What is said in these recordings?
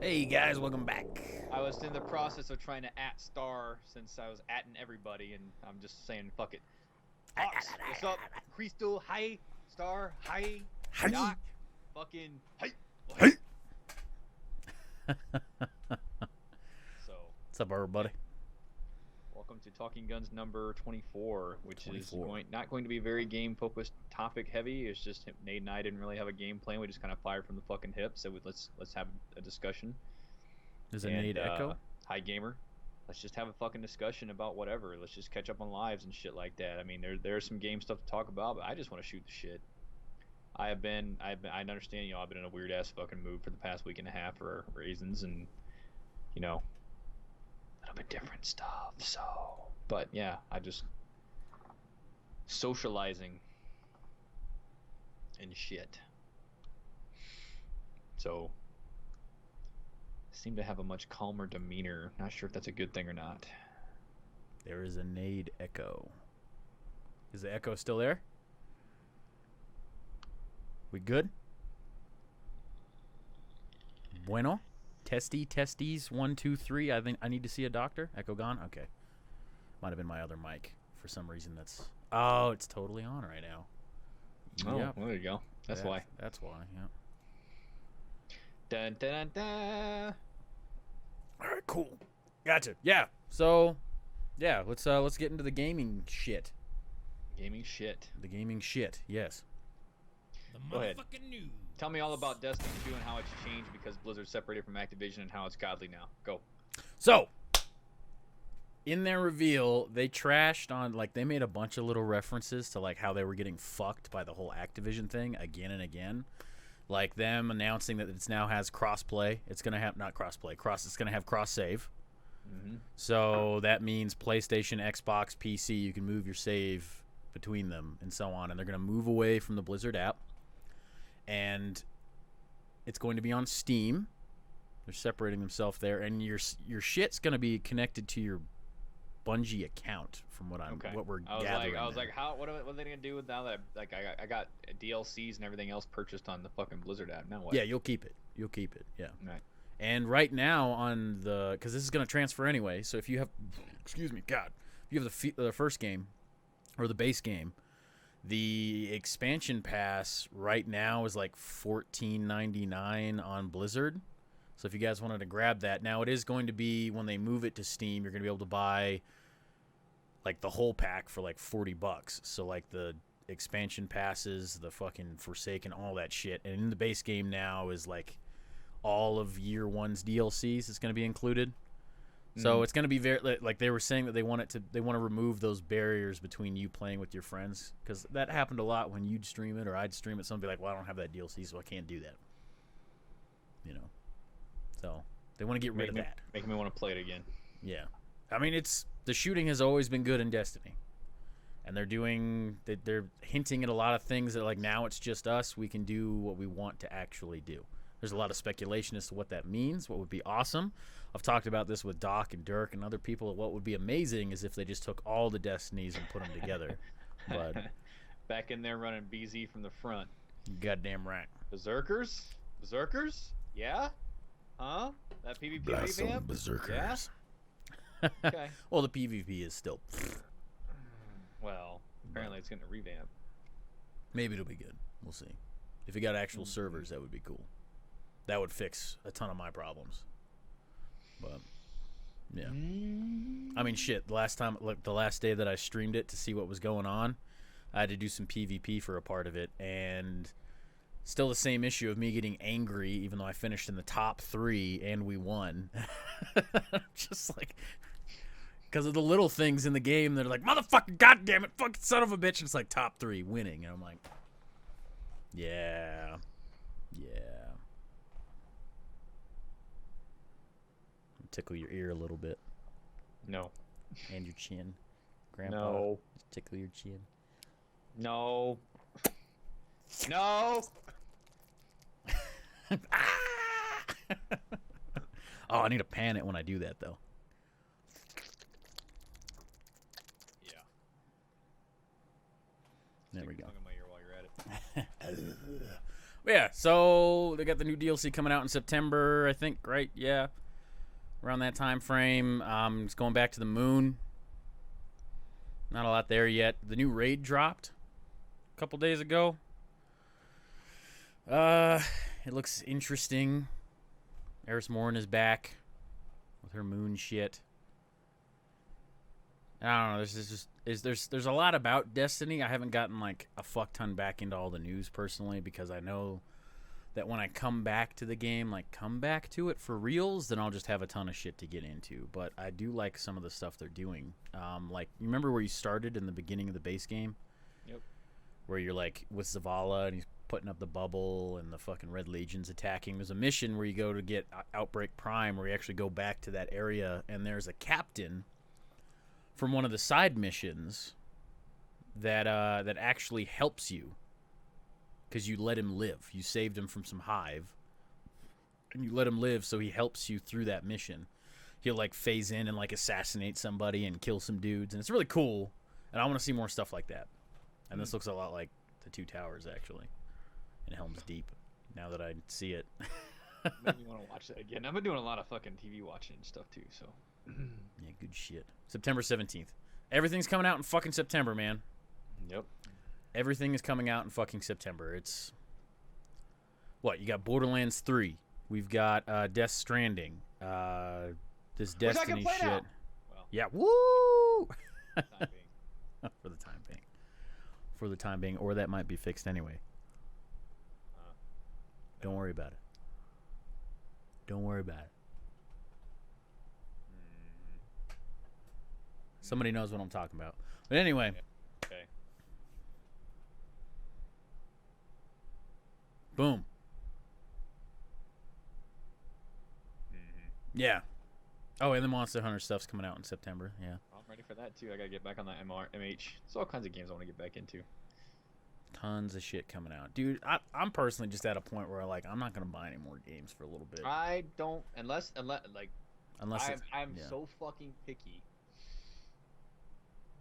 Hey guys, welcome back. I was in the process of trying to at star since I was atting everybody, and I'm just saying fuck it. Hawks, what's up? Crystal, hi. Star, hi. Hi. Doc, fucking hi. Hey. So, What's up, everybody? welcome to Talking Guns number 24, which 24. is not going to be very game focused, topic heavy. It's just Nade and I didn't really have a game plan. We just kind of fired from the fucking hip. So let's have a discussion. There's a Nade echo. Hi gamer. Let's just have a fucking discussion about whatever. Let's just catch up on lives and shit like that. I mean, there's some game stuff to talk about, but I just want to shoot the shit. I understand, I've been in a weird ass fucking mood for the past week and a half for reasons, and a little bit different stuff. So, but yeah, I just socializing and shit. So, seem to have a much calmer demeanor. Not sure if that's a good thing or not. There is a Nade echo. Is the echo still there? We good? Bueno? Testes, 1, 2, 3. I think I need to see a doctor. Echo gone? Okay. Might have been my other mic. For some reason that's... Oh, it's totally on right now. Oh, Yep. well, there you go. That's why. That's why, yeah. Dun, dun, dun, dun. All right, cool. Gotcha. Yeah. So, yeah, let's get into the gaming shit. Gaming shit. The gaming shit. Yes. Go ahead. News. Tell me all about Destiny 2 and how it's changed because Blizzard separated from Activision and how it's godly now. Go. So, in their reveal, they trashed on, they made a bunch of little references to, how they were getting fucked by the whole Activision thing again and again. Like them announcing that it now has cross-play. It's going to have, not cross-play, it's going to have cross-save. Mm-hmm. So that means PlayStation, Xbox, PC, you can move your save between them and so on. And they're going to move away from the Blizzard app. And it's going to be on Steam. They're separating themselves there. And your shit's going to be connected to your Bungie account, from what we're gathering. I was like, what are they gonna do with now that I got DLCs and everything else purchased on the fucking Blizzard app? Now what? Yeah, you'll keep it. Yeah. Right. And right now on because this is gonna transfer anyway. So if you have, if you have the first game or the base game, the expansion pass right now is like $14.99 on Blizzard. So if you guys wanted to grab that, now it is going to be, when they move it to Steam, you're going to be able to buy the whole pack for $40. So the expansion passes, the fucking Forsaken, all that shit. And in the base game now is all of year one's DLCs is going to be included. So it's going to be very, they were saying that they want to remove those barriers between you playing with your friends, because that happened a lot when you'd stream it or I'd stream it. Somebody well, I don't have that DLC, so I can't do that. So they want to get rid of that. Making me want to play it again. Yeah. I mean, the shooting has always been good in Destiny. And they're hinting at a lot of things that now it's just us. We can do what we want to actually do. There's a lot of speculation as to what that means, what would be awesome. I've talked about this with Doc and Dirk and other people. What would be amazing is if they just took all the Destinies and put them together. But back in there running BZ from the front. Goddamn right. Berserkers? Yeah? Huh? That PvP revamp? Berserkers. Yeah? Okay. Well, the PvP is still... Well, apparently it's going to revamp. Maybe it'll be good. We'll see. If you got actual servers, that would be cool. That would fix a ton of my problems. But, yeah. I mean, shit. The last day that I streamed it to see what was going on, I had to do some PvP for a part of it, and... Still the same issue of me getting angry, even though I finished in the top 3 and we won. Just because of the little things in the game that are motherfucker, goddamn it, fucking son of a bitch. And it's top 3 winning. And I'm like, yeah. Tickle your ear a little bit. No. And your chin. Grandpa. No. Just tickle your chin. No. Oh, I need to pan it when I do that, though. Yeah. There we go. Tongue in my ear while you're at it. But yeah, so they got the new DLC coming out in September, I think, right? Yeah. Around that time frame. It's going back to the moon. Not a lot there yet. The new raid dropped a couple days ago. It looks interesting. Eris Morn is back with her moon shit. I don't know. There's a lot about Destiny. I haven't gotten like a fuck ton back into all the news personally because I know that when I come back to the game, like come back to it for reals, then I'll just have a ton of shit to get into. But I do like some of the stuff they're doing. Like you remember where you started in the beginning of the base game? Yep. Where you're like with Zavala and he's putting up the bubble and the fucking Red Legion's attacking. There's a mission where you go to get Outbreak Prime where you actually go back to that area and there's a captain from one of the side missions that actually helps you because you let him live. You saved him from some hive and you let him live so he helps you through that mission. He'll like phase in and like assassinate somebody and kill some dudes and it's really cool and I want to see more stuff like that. And this looks a lot like the Two Towers actually in Helm's Deep now that I see it. Made me want to watch that again. I've been doing a lot of fucking TV watching and stuff too, so yeah, good shit. September 17th. Everything's coming out in fucking September, man. Yep. Everything is coming out in fucking September. It's what? You got Borderlands 3. We've got Death Stranding. This Destiny shit. Well, yeah, woo! time being. For the time being. For the time being, or that might be fixed anyway. Don't worry about it. Don't worry about it. Somebody knows what I'm talking about. But anyway. Okay. Boom. Yeah. Oh, and the Monster Hunter stuff's coming out in September. Yeah. I'm ready for that too. I gotta get back on that MH. There's all kinds of games I want to get back into. Tons of shit coming out. Dude, I'm personally just at a point where like I'm not going to buy any more games for a little bit. I don't unless like Unless I'm so fucking picky.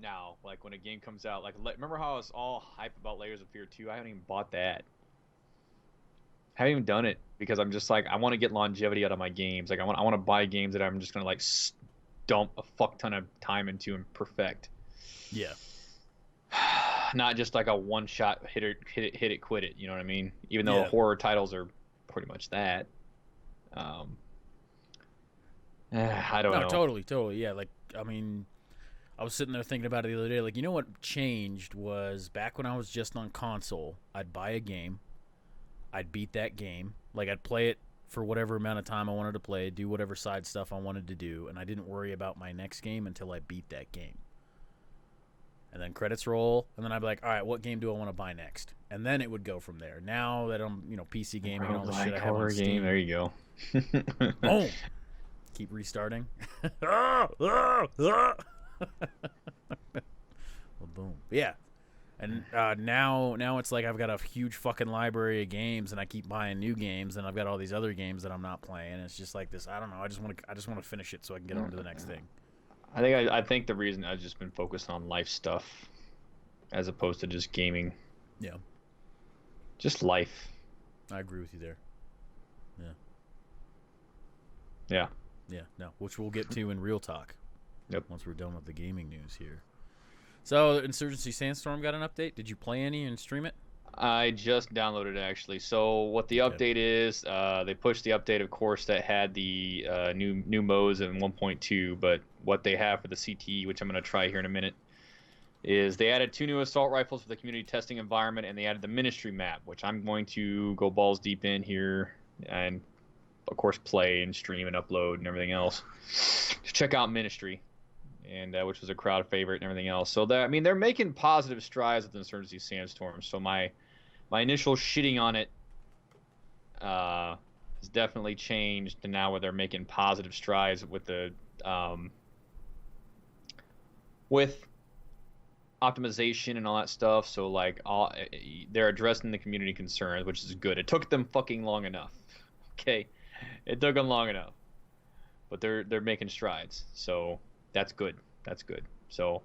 Now, like when a game comes out, like remember how I was all hype about Layers of Fear 2? I haven't even bought that. I haven't even done it because I'm just like I want to get longevity out of my games. Like I want to buy games that I'm just gonna like dump a fuck ton of time into and perfect. Yeah. Not just like a one shot hit it, quit it. You know what I mean? Even though horror titles are pretty much that. I don't know. Totally. Yeah, like I mean. I was sitting there thinking about it the other day. Like, you know what changed was back when I was just on console, I'd buy a game. I'd beat that game. Like, I'd play it for whatever amount of time I wanted to play, do whatever side stuff I wanted to do, and I didn't worry about my next game until I beat that game. And then credits roll, and then I'd be like, all right, what game do I want to buy next? And then it would go from there. Now that I'm, PC gaming and all the shit I have on Steam. There you go. Boom. Keep restarting. Well, boom. Yeah. And now it's like I've got a huge fucking library of games, and I keep buying new games, and I've got all these other games that I'm not playing. It's just like this. I don't know. I just want to finish it so I can get on to the next thing. I think the reason I've just been focused on life stuff, as opposed to just gaming. Yeah. Just life. I agree with you there. Yeah. Yeah. Yeah. No, which we'll get to in real talk. Yep. Once we're done with the gaming news here. So, Insurgency Sandstorm got an update. Did you play any and stream it? I just downloaded it actually. So what the update is, they pushed the update, of course, that had the new modes in 1.2. But what they have for the CTE, which I'm going to try here in a minute, is they added 2 new assault rifles for the community testing environment, and they added the Ministry map, which I'm going to go balls deep in here and, of course, play and stream and upload and everything else to check out Ministry. And which was a crowd favorite and everything else. So that, I mean, they're making positive strides with Insurgency Sandstorm. So my initial shitting on it has definitely changed to now where they're making positive strides with the with optimization and all that stuff. So like they're addressing the community concerns, which is good. It took them fucking long enough. Okay, it took them long enough, but they're making strides. So. That's good. So,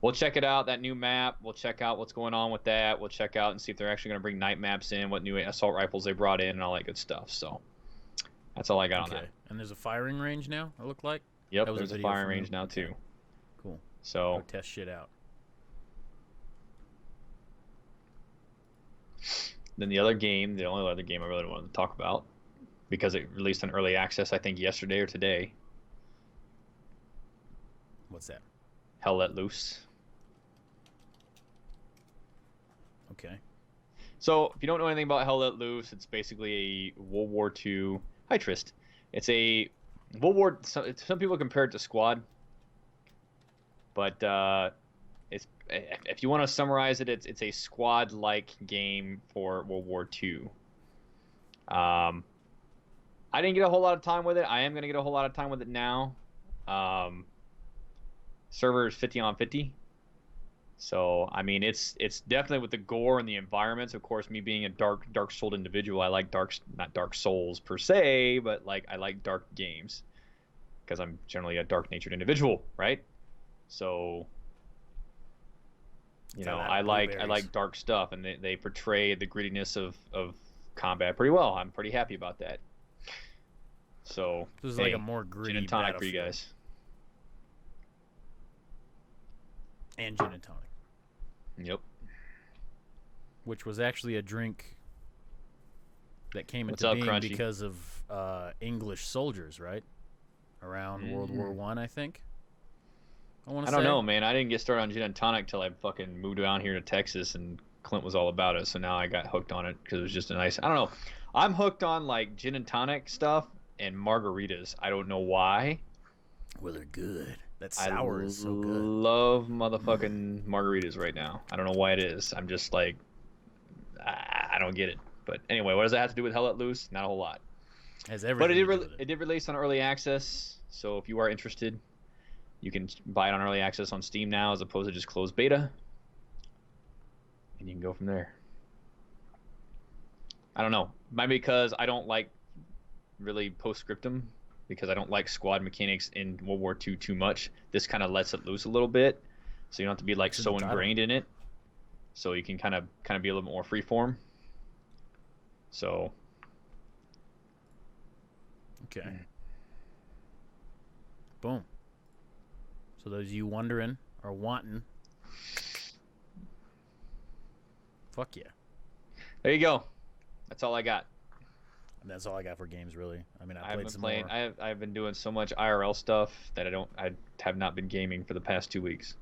we'll check it out, that new map. We'll check out what's going on with that. We'll check out and see if they're actually going to bring night maps in, what new assault rifles they brought in, and all that good stuff. So that's all I got on that. And there's a firing range now, it looked like? Yep, there's a firing range now, too. Cool. So go test shit out. Then the other game, the only other game I really wanted to talk about, because it released in early access, I think yesterday or today. What's that? Hell Let Loose. Okay. So if you don't know anything about Hell Let Loose, it's basically a World War II. Hi, Trist. It's a World War. Some people compare it to Squad, but it's, if you want to summarize it, it's a Squad-like game for World War II. I didn't get a whole lot of time with it. I am going to get a whole lot of time with it now. Server is 50 on 50. So, I mean, it's definitely with the gore and the environments. Of course, me being a dark souled individual, I like not Dark Souls per se, but like I like dark games because I'm generally a dark natured individual, right? So, you know, I like dark stuff, and they portray the grittiness of combat pretty well. I'm pretty happy about that. So, this is like a more gritty gin and tonic for you guys. And gin and tonic. Yep. Which was actually a drink that came What's into up, being Crunchy? because of English soldiers, right? Around World War One, I think. I don't know, man. I didn't get started on gin and tonic till I fucking moved down here to Texas, and Clint was all about it. So now I got hooked on it because it was just a nice. I don't know. I'm hooked on like gin and tonic stuff and margaritas. I don't know why. Well, they're good. That sour is so good. I love motherfucking margaritas right now. I don't know why it is. I'm just like, I don't get it. But anyway, what does that have to do with Hell Let Loose? Not a whole lot. Has everything. But it did release on early access. So if you are interested, you can buy it on early access on Steam now, as opposed to just closed beta, and you can go from there. I don't know. Maybe because I don't like really postscriptum, because I don't like squad mechanics in World War II too much. This kind of lets it loose a little bit, so you don't have to be like so ingrained in it. So you can kind of be a little more freeform. So. Okay. Boom. So those of you wondering or wanting, fuck yeah. There you go. That's all I got. And that's all I got for games, really. I mean, I've been playing. I've been doing so much IRL stuff that I have not been gaming for the past 2 weeks.